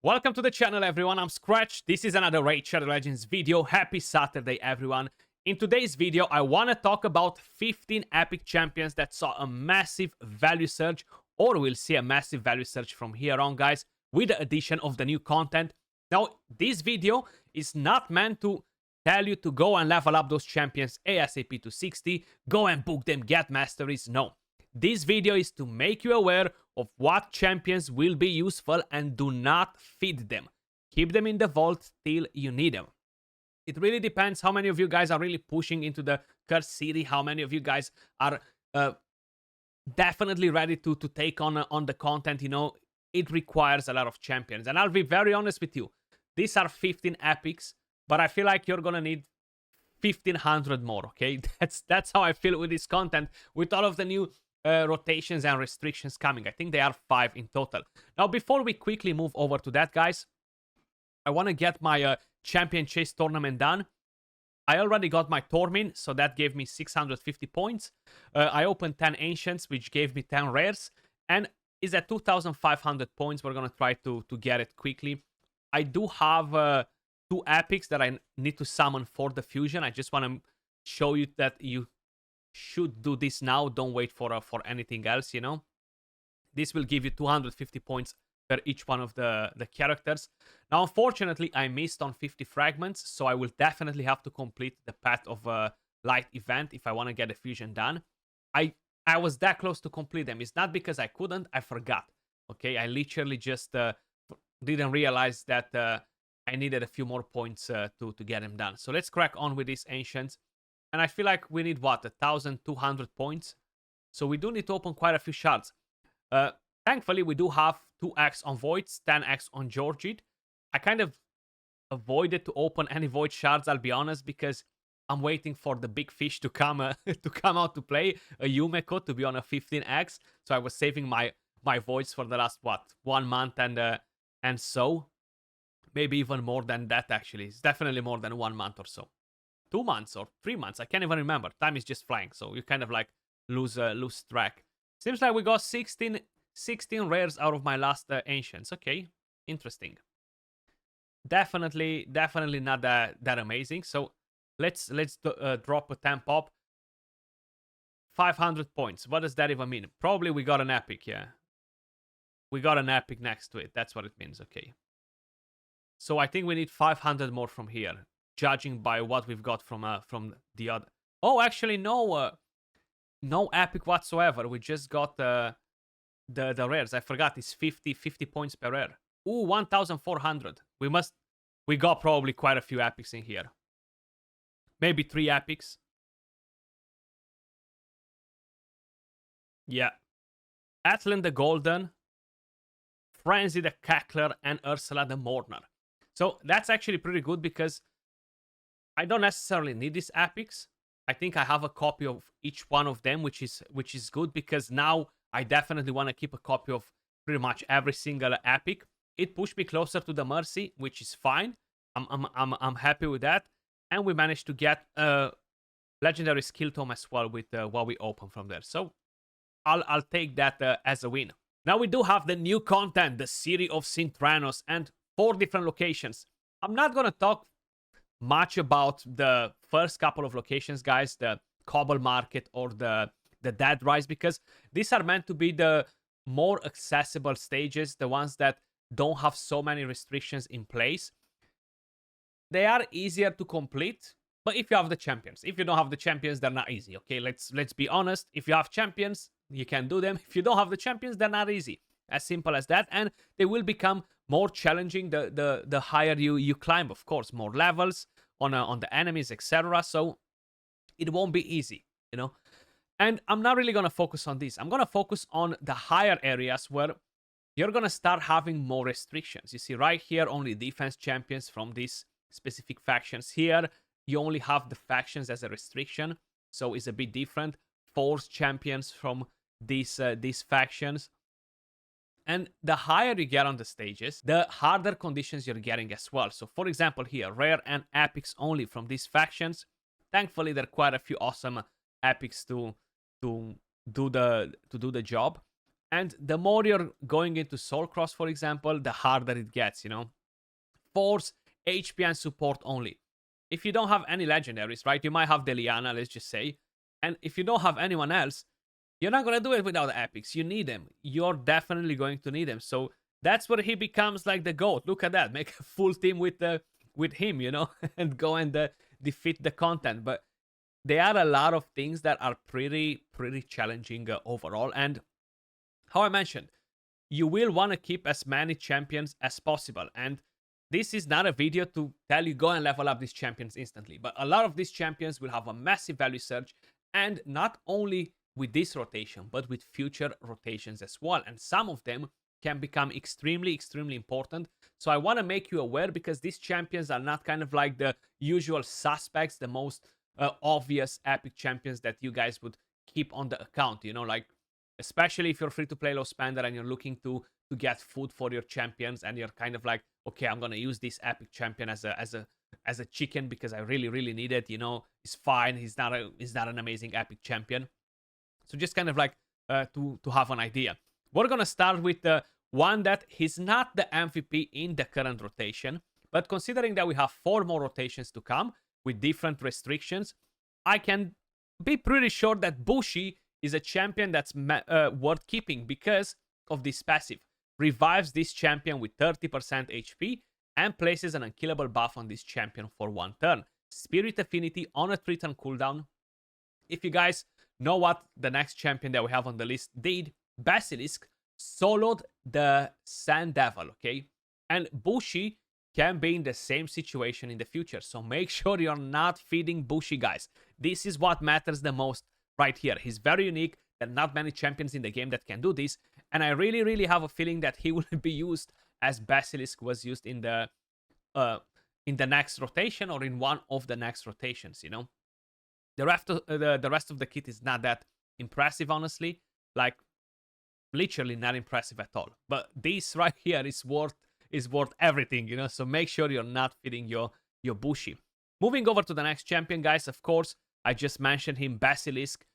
Welcome to the channel, everyone. I'm Skratch. This is another Raid Shadow Legends video. Happy Saturday, everyone. In today's video, I want to talk about 15 epic champions that saw a massive value surge, or will see a massive value surge from here on, guys, with the addition of the new content. Now, this video is not meant to tell you to go and level up those champions ASAP to 60, go and book them, get masteries. No. This video is to make you aware of what champions will be useful and do not feed them. Keep them in the vault till you need them. It really depends how many of you guys are really pushing into the Curse City, how many of you guys are definitely ready to take on the content. You know, it requires a lot of champions. And I'll be very honest with you. These are 15 epics, but I feel like you're gonna need 1500 more, okay? That's how I feel with this content, with all of the new rotations and restrictions coming. I think they are 5 in total. Now, before we quickly move over to that, guys, I want to get my champion chase tournament done. I already got my Tormin, so that gave me 650 points. I opened 10 Ancients, which gave me 10 Rares, and is at 2500 points. We're going to try to get it quickly. I do have 2 epics that I need to summon for the fusion. I just want to show you that you should do this now. Don't wait for anything else, you know. This will give you 250 points per each one of the characters. Now, unfortunately, I missed on 50 fragments, so I will definitely have to complete the Path of Light event if I want to get the fusion done. I was that close to complete them. It's not because I couldn't, I forgot. Okay, I literally just didn't realize that I needed a few more points to get them done. So let's crack on with these Ancients. And I feel like we need, what, 1200 points? So we do need to open quite a few shards. Thankfully, we do have 2x on Voids, 10x on Georgid. I kind of avoided to open any Void shards, I'll be honest, because I'm waiting for the big fish to come to come out to play, a Yumeko, to be on a 15x. So I was saving my Voids for the last, what, 1 month and so. Maybe even more than that, actually. It's definitely more than 1 month or so. 2 months or 3 months. I can't even remember. Time is just flying, so you kind of like lose track. Seems like we got 16 rares out of my last Ancients. Okay, interesting. Definitely not that amazing. So let's drop a 10 pop. 500 points. What does that even mean? Probably we got an epic, yeah. We got an epic next to it. That's what it means, okay. So I think we need 500 more from here, judging by what we've got from the other. Oh, actually, no epic whatsoever. We just got the rares. I forgot, it's 50 points per rare. Ooh, 1400. We got probably quite a few epics in here. Maybe 3 epics. Yeah. Atlan the Golden, Frenzy the Cackler, and Ursula the Mourner. So that's actually pretty good because I don't necessarily need these epics. I think I have a copy of each one of them, which is good because now I definitely want to keep a copy of pretty much every single epic. It pushed me closer to the Mercy, which is fine. I'm happy with that, and we managed to get a legendary skill tome as well with what we open from there. So I'll take that as a win. Now we do have the new content, the City of Sanos, and 4 different locations. I'm not gonna talk much about the first couple of locations, guys, the Cobble Market or the Dead Rise, because these are meant to be the more accessible stages, the ones that don't have so many restrictions in place. They are easier to complete, but if you have the champions. If you don't have the champions, they're not easy, okay? Let's be honest. If you have champions, you can do them. If you don't have the champions, they're not easy. As simple as that. And they will become more challenging the higher you climb, of course. More levels on the enemies, etc. So it won't be easy, you know. And I'm not really going to focus on this. I'm going to focus on the higher areas where you're going to start having more restrictions. You see right here, only defense champions from these specific factions. Here, you only have the factions as a restriction. So it's a bit different. Force champions from these factions. And the higher you get on the stages, the harder conditions you're getting as well. So for example here, rare and epics only from these factions. Thankfully, there are quite a few awesome epics to do the job. And the more you're going into Soul Cross, for example, the harder it gets, you know? Force, HP, and support only. If you don't have any legendaries, right? You might have Deliana, let's just say. And if you don't have anyone else, you're not gonna do it without epics. You need them. You're definitely going to need them. So that's where he becomes like the GOAT. Look at that. Make a full team with him, you know, and go and defeat the content. But there are a lot of things that are pretty challenging overall. And how I mentioned, you will want to keep as many champions as possible. And this is not a video to tell you go and level up these champions instantly, but a lot of these champions will have a massive value surge, and not only with this rotation, but with future rotations as well. And some of them can become extremely important. So I want to make you aware, because these champions are not kind of like the usual suspects, the most obvious epic champions that you guys would keep on the account, you know, like especially if you're free to play low spender and you're looking to get food for your champions, and you're kind of like, okay, I'm gonna use this epic champion as a chicken because I really need it, you know. It's fine, he's not an amazing epic champion. So just kind of like to have an idea. We're gonna start with the one that he's not the MVP in the current rotation, but considering that we have 4 more rotations to come with different restrictions, I can be pretty sure that Bushi is a champion that's worth keeping because of this passive. Revives this champion with 30% HP and places an unkillable buff on this champion for 1 turn. Spirit Affinity on a 3-turn cooldown. If you guys know what the next champion that we have on the list did, Basilisk soloed the Sand Devil, okay? And Bushi can be in the same situation in the future, so make sure you're not feeding Bushi, guys. This is what matters the most right here. He's very unique. There are not many champions in the game that can do this, and I really have a feeling that he will be used as Basilisk was used in the next rotation, or in one of the next rotations, you know. The rest of the kit is not that impressive, honestly. Like, literally not impressive at all. But this right here is worth everything, you know. So make sure you're not feeding your Bushi. Moving over to the next champion, guys. Of course, I just mentioned him, Basilisk.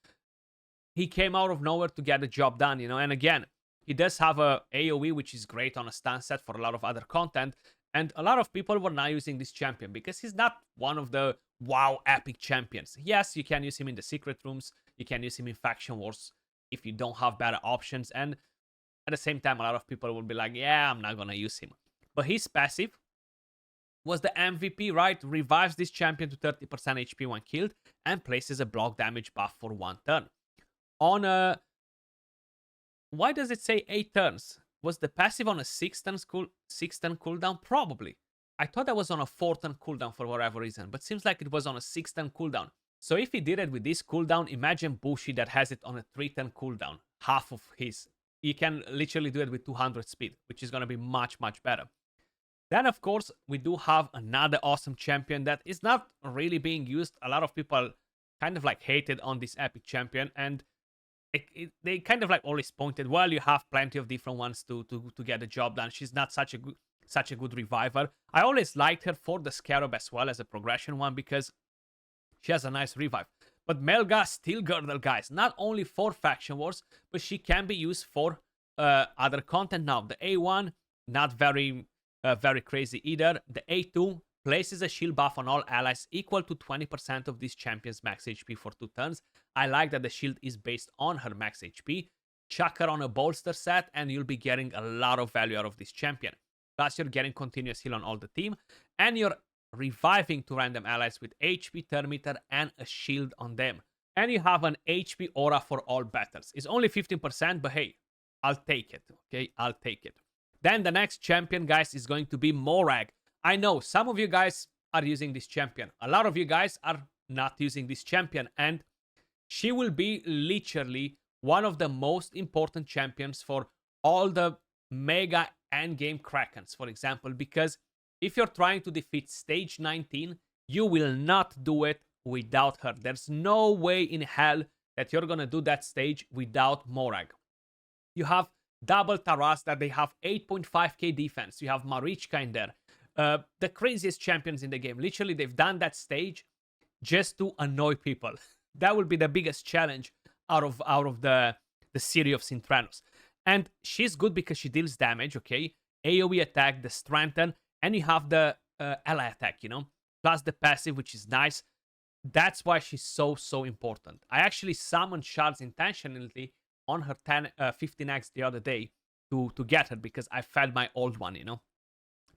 He came out of nowhere to get the job done, you know. And again, he does have a AoE, which is great on a stun set for a lot of other content. And a lot of people were not using this champion because he's not one of the wow epic champions. Yes, you can use him in the secret rooms. You can use him in faction wars if you don't have better options. And at the same time, a lot of people will be like, yeah, I'm not going to use him. But his passive was the MVP, right? Revives this champion to 30% HP when killed and places a block damage buff for 1 turn. On a... Why does it say 8 turns? Was the passive on a 6-turn cooldown? Probably. I thought that was on a 4-turn cooldown for whatever reason, but seems like it was on a 6-turn cooldown. So if he did it with this cooldown, imagine Bushi that has it on a 3-turn cooldown. Half of his. You can literally do it with 200 speed, which is going to be much better. Then, of course, we do have another awesome champion that is not really being used. A lot of people kind of like hated on this epic champion, and they kind of like always pointed, well, you have plenty of different ones to get the job done. She's not such a good reviver. I always liked her for the Scarab as well as a progression one because she has a nice revive. But Melga Steel Girdle, guys, not only for faction wars, but she can be used for other content now. The A1, not very crazy either. The A2 places a shield buff on all allies equal to 20% of this champion's max HP for 2 turns. I like that the shield is based on her max HP. Chuck her on a bolster set and you'll be getting a lot of value out of this champion. Plus, you're getting continuous heal on all the team, and you're reviving 2 random allies with HP, turn meter, and a shield on them. And you have an HP aura for all battles. It's only 15%, but hey, I'll take it, okay? I'll take it. Then the next champion, guys, is going to be Morag. I know some of you guys are using this champion. A lot of you guys are not using this champion, and she will be literally one of the most important champions for all the mega endgame Krakens, for example, because if you're trying to defeat stage 19, you will not do it without her. There's no way in hell that you're gonna do that stage without Morag. You have double Taras that they have 8.5k defense. You have Marichka in there. The craziest champions in the game. Literally, they've done that stage just to annoy people. That will be the biggest challenge out of the series of Sintranos. And she's good because she deals damage, okay? AoE attack, the strengthen, and you have the ally attack, plus the passive, which is nice. That's why she's so important. I actually summoned shards intentionally on her 15x the other day to get her because I fed my old one,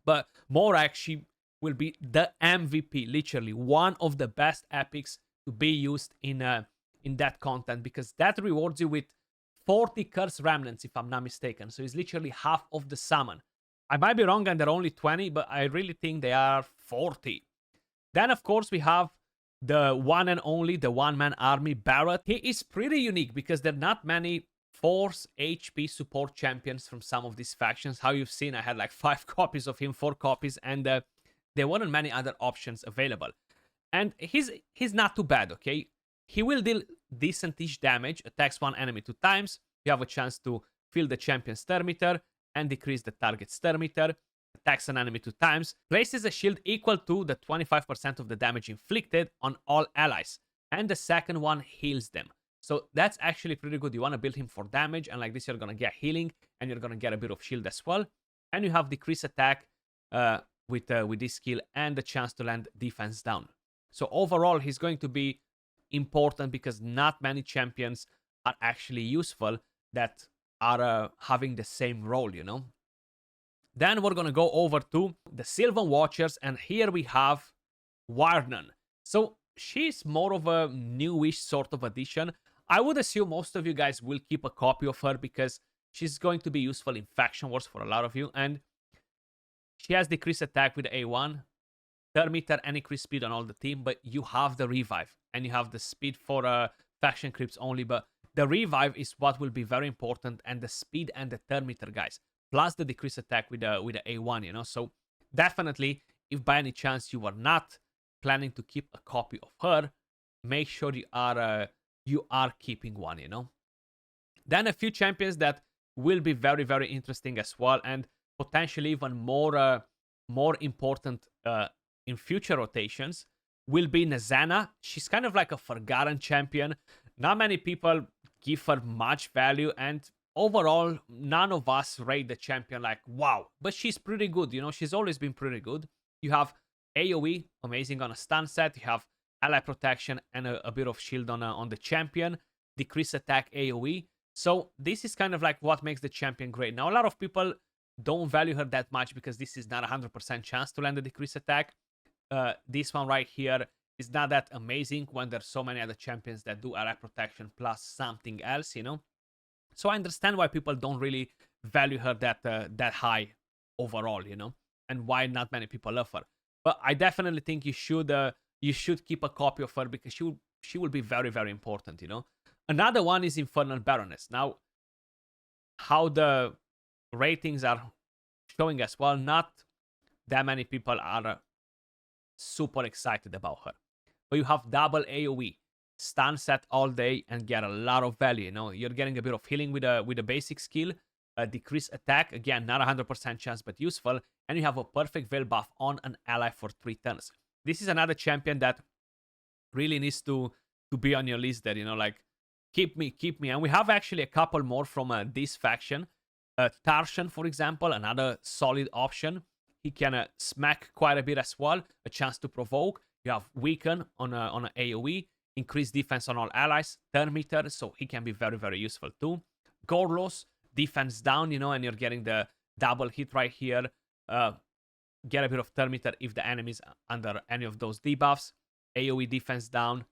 But Morak, she will be the MVP, literally one of the best epics to be used in that content, because that rewards you with 40 curse remnants, if I'm not mistaken. So it's literally half of the summon. I might be wrong and they're only 20, but I really think they are 40. Then, of course, we have the one and only, the one-man army, Barrett. He is pretty unique because there are not many Force HP support champions from some of these factions. How you've seen, I had like 5 copies of him, 4 copies, and there weren't many other options available. And he's not too bad, okay? He will deal decentish damage, attacks one enemy 2 times. You have a chance to fill the champion's stir meter and decrease the target's stir meter. Attacks an enemy 2 times. Places a shield equal to the 25% of the damage inflicted on all allies. And the second one heals them. So that's actually pretty good. You want to build him for damage, and like this you're going to get healing, and you're going to get a bit of shield as well. And you have decrease attack with this skill, and the chance to land defense down. So overall, he's going to be important because not many champions are actually useful that are having the same role, Then we're going to go over to the Sylvan Watchers, and here we have Warnan. So she's more of a newish sort of addition. I would assume most of you guys will keep a copy of her because she's going to be useful in Faction Wars for a lot of you. And she has decreased attack with A1, turn meter and increased speed on all the team, but you have the revive and you have the speed for faction creeps only. But the revive is what will be very important, and the speed and the turn meter, guys, plus the decreased attack with the A1, So definitely, if by any chance you are not planning to keep a copy of her, make sure you are keeping one, Then a few champions that will be very, very interesting as well, and potentially even more important in future rotations will be Nazana. She's kind of like a forgotten champion. Not many people give her much value, and overall, none of us rate the champion like, wow. But she's pretty good, She's always been pretty good. You have AoE, amazing on a stun set. You have ally protection and a bit of shield on the champion. Decrease attack AoE. So this is kind of like what makes the champion great. Now, a lot of people don't value her that much because this is not a 100% chance to land a decrease attack. This one right here is not that amazing when there's so many other champions that do ally protection plus something else, So I understand why people don't really value her that high overall, and why not many people love her. But I definitely think you should keep a copy of her because she will be very, very important, Another one is Infernal Baroness. Now, how the ratings are showing as well, not that many people are super excited about her. But you have double AoE, stun set all day, and get a lot of value. You're getting a bit of healing with a basic skill, decrease attack, again, not 100% chance, but useful, and you have a perfect veil buff on an ally for 3 turns. This is another champion that really needs to be on your list there, like, keep me. And we have actually a couple more from this faction. Tarshan, for example, another solid option. He can smack quite a bit as well, a chance to provoke. You have weaken on a AoE, increase defense on all allies, turn meter, so he can be very, very useful too. Gorlos, defense down, and you're getting the double hit right here. Get a bit of turn meter if the enemy's under any of those debuffs. AoE defense down,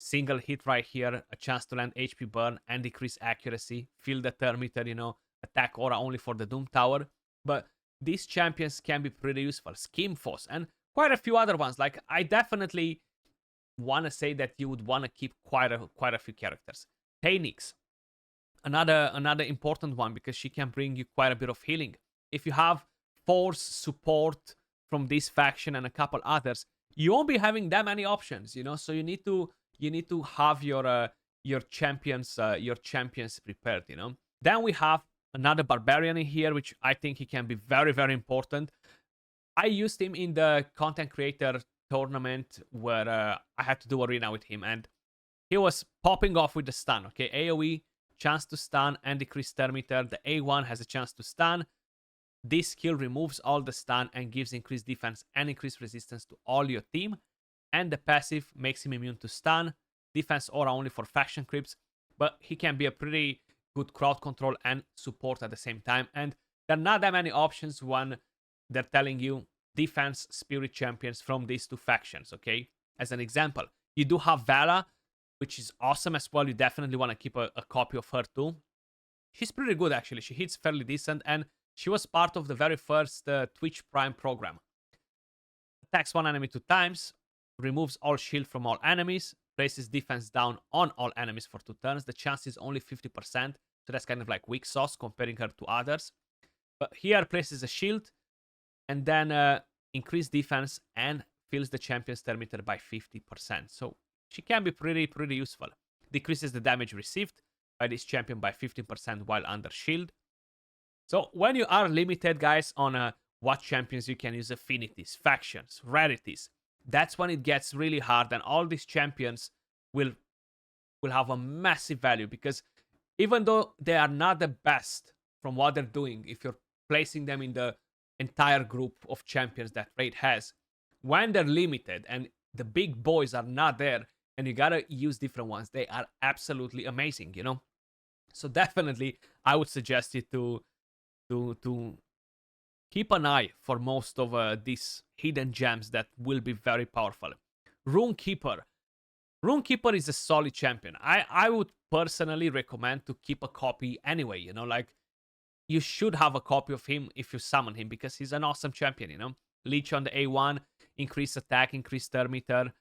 single hit right here, a chance to land HP burn and decrease accuracy. Fill the turn meter, attack aura only for the Doom Tower. But these champions can be pretty useful. Skimfos and quite a few other ones. Like, I definitely want to say that you would want to keep quite a few characters. Tainix, another important one because she can bring you quite a bit of healing. If you have Force support from this faction and a couple others, you won't be having that many options, So you need to have your champions prepared, Then we have another barbarian in here, which I think he can be very, very important. I used him in the content creator tournament where I had to do arena with him, and he was popping off with the stun. Okay, AoE, chance to stun and decrease turn meter. The A1 has a chance to stun. This skill removes all the stun and gives increased defense and increased resistance to all your team. And the passive makes him immune to stun. Defense aura only for faction creeps, but he can be a pretty good crowd control and support at the same time. And there are not that many options when they're telling you defense spirit champions from these two factions, okay? As an example, you do have Vala, which is awesome as well. You definitely want to keep a copy of her too. She's pretty good, actually. She hits fairly decent, and she was part of the very first Twitch Prime program. Attacks one enemy 2 times, removes all shield from all enemies, places defense down on all enemies for 2 turns. The chance is only 50%, so that's kind of like weak sauce comparing her to others. But here places a shield, and then increase defense and fills the champion's turn meter by 50%. So she can be pretty useful. Decreases the damage received by this champion by 15% while under shield. So when you are limited, guys, on what champions you can use, affinities, factions, rarities, that's when it gets really hard, and all these champions will have a massive value, because even though they are not the best from what they're doing, if you're placing them in the entire group of champions that Raid has, when they're limited and the big boys are not there and you gotta use different ones, they are absolutely amazing, you know? So definitely I would suggest you to keep an eye for most of these hidden gems that will be very powerful. Runekeeper. Runekeeper is a solid champion. I would personally recommend to keep a copy anyway, you know, like you should have a copy of him if you summon him, because he's an awesome champion, you know? Leech on the A1, increase attack, increase turn meter,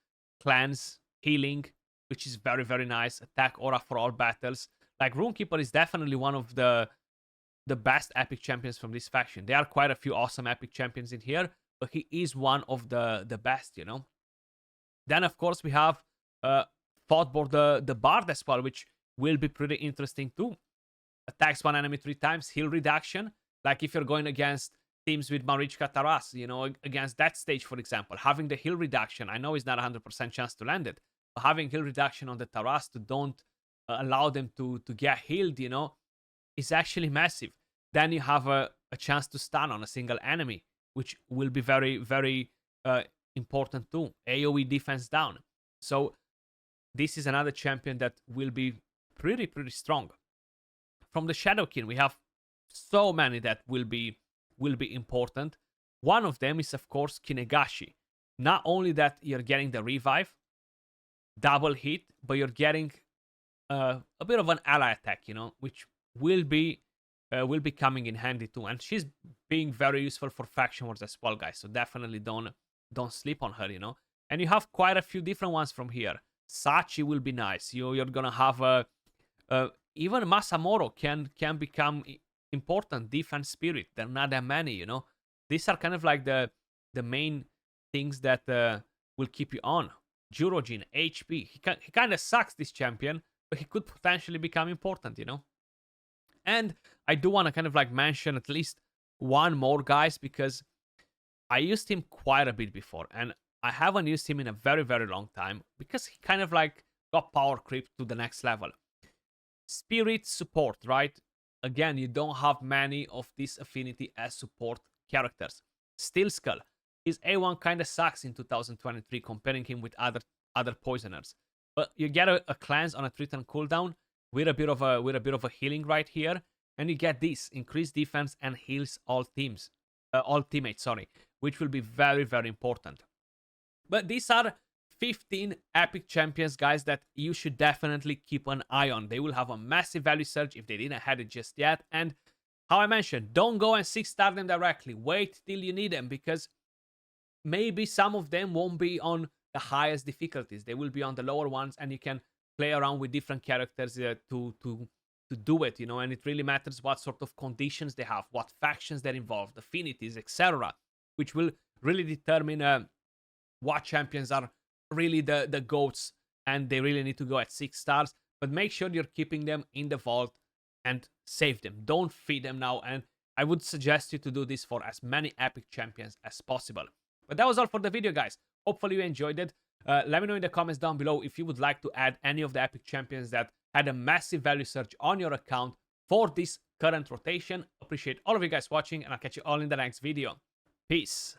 cleanse, healing, which is very nice. Attack aura for all battles. Like, Runekeeper is definitely one of the best epic champions from this faction. There are quite a few awesome epic champions in here, but he is one of the best, you know? Then, of course, we have Thoughtboard the Bard as well, which will be pretty interesting too. Attacks one enemy 3 times, heal reduction. Like if you're going against teams with Marichka Taras, you know, against that stage, for example, having the heal reduction, I know it's not 100% chance to land it, but having heal reduction on the Taras to don't allow them to get healed, you know, is actually massive. Then you have a chance to stun on a single enemy, which will be very important too. AoE defense down. So this is another champion that will be pretty strong. From the Shadowkin, we have so many that will be important. One of them is, of course, Kinegashi. Not only that you're getting the revive, double hit, but you're getting a bit of an ally attack, you know, which will be coming in handy too. And she's being very useful for faction wars as well, guys. So definitely don't sleep on her, you know. And you have quite a few different ones from here. Sachi will be nice. You're gonna have even Masamoro can become important. Defense spirit. There are not that many, you know. These are kind of like the main things that will keep you on. Jurojin, HP. He kind of sucks, this champion, but he could potentially become important, you know. And I do want to kind of like mention at least one more, guys, because I used him quite a bit before, and I haven't used him in a very long time because he kind of like got power creep to the next level. Spirit support, right? Again, you don't have many of this affinity as support characters. Steel Skull. His A1 kind of sucks in 2023 comparing him with other poisoners. But you get a cleanse on a 3-turn cooldown with a bit of a healing right here, and you get this increased defense and heals all teammates, which will be very important. But these are 15 epic champions, guys, that you should definitely keep an eye on. They will have a massive value surge if they didn't have it just yet. And how I mentioned, don't go and 6-star them directly. Wait till you need them, because maybe some of them won't be on the highest difficulties. They will be on the lower ones, and you can play around with different characters to do it, you know. And it really matters what sort of conditions they have, what factions they're involved, affinities, etc., which will really determine what champions are really the GOATs, and they really need to go at 6 stars. But make sure you're keeping them in the vault and save them. Don't feed them now, and I would suggest you to do this for as many epic champions as possible. But that was all for the video, guys. Hopefully you enjoyed it. Let me know in the comments down below if you would like to add any of the epic champions that had a massive value surge on your account for this current rotation. Appreciate all of you guys watching, and I'll catch you all in the next video. Peace.